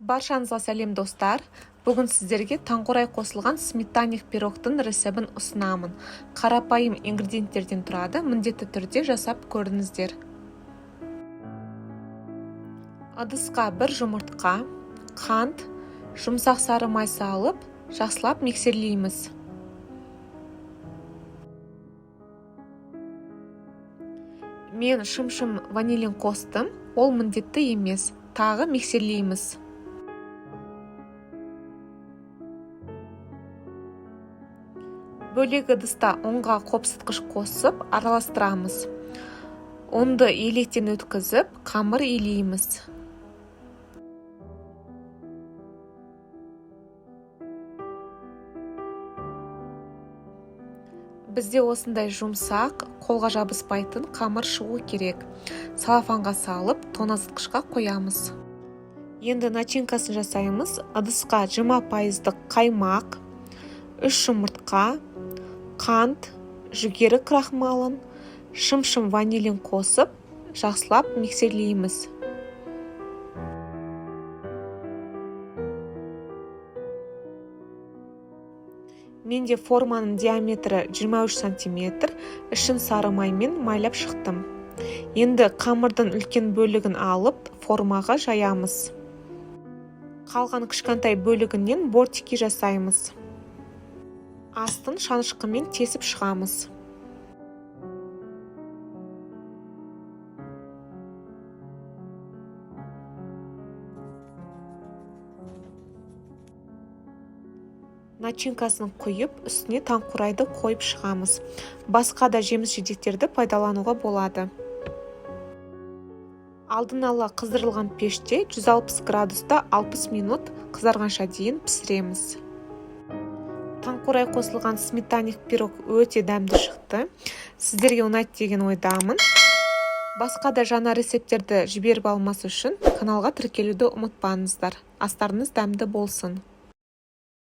Баршаңызға сәлем достар. Бүгін сіздерге таңқурай қосылған сметанник пирогтың рецебін ұсынамын. Қарапайым ингредиенттерден тұрады, міндетті түрде жасап көріңіздер. Ыдысқа бір жұмыртқа, қант, жұмсақ сары май салып, жақсылап миксерлейміз. Мен шым-шым ванилин қостым, ол міндетті емес, тағы миксерлейміз. Бөлек ыдыста ұнға қопсытқыш қосып, араластырамыз. Ұнды електен өткізіп, қамыр илейміз. Бізде осындай жұмсақ, қолға жабыспайтын қамыр шығу керек. Салафанға салып, тоңазытқышқа қоямыз. Енді начинкасын жасаймыз. Ыдысқа 20% қаймақ, 3 жұмыртқа, қант, жүгері крахмалын, шым-шым ванилин қосып, жақсылап миксерлейміз. Менде форманың диаметрі 23 см, ішін сары маймен майлап шықтым. Енді қамырдың үлкен бөлігін алып, формаға жаямыз. Қалған кішкентай бөлігінен бортики жасаймыз. Астын шанышқымен тесіп шығамыз. Начинкасын құйып, үстіне таңқурайды қойып шығамыз. Басқа да жеміс-жидектерді пайдалануға болады. Алдын ала қыздырылған пеште 160 градуста 60 минут қызарғанша дейін пісіреміз. Таңқурай қосылған сметанник пирог өте дәмді шықты. Сіздерге ұнайды деген ойдамын. Басқа да жаңа рецептерді жіберіп алмас үшін каналға тіркелуді ұмытпаңыздар. Астарыңыз дәмді болсын.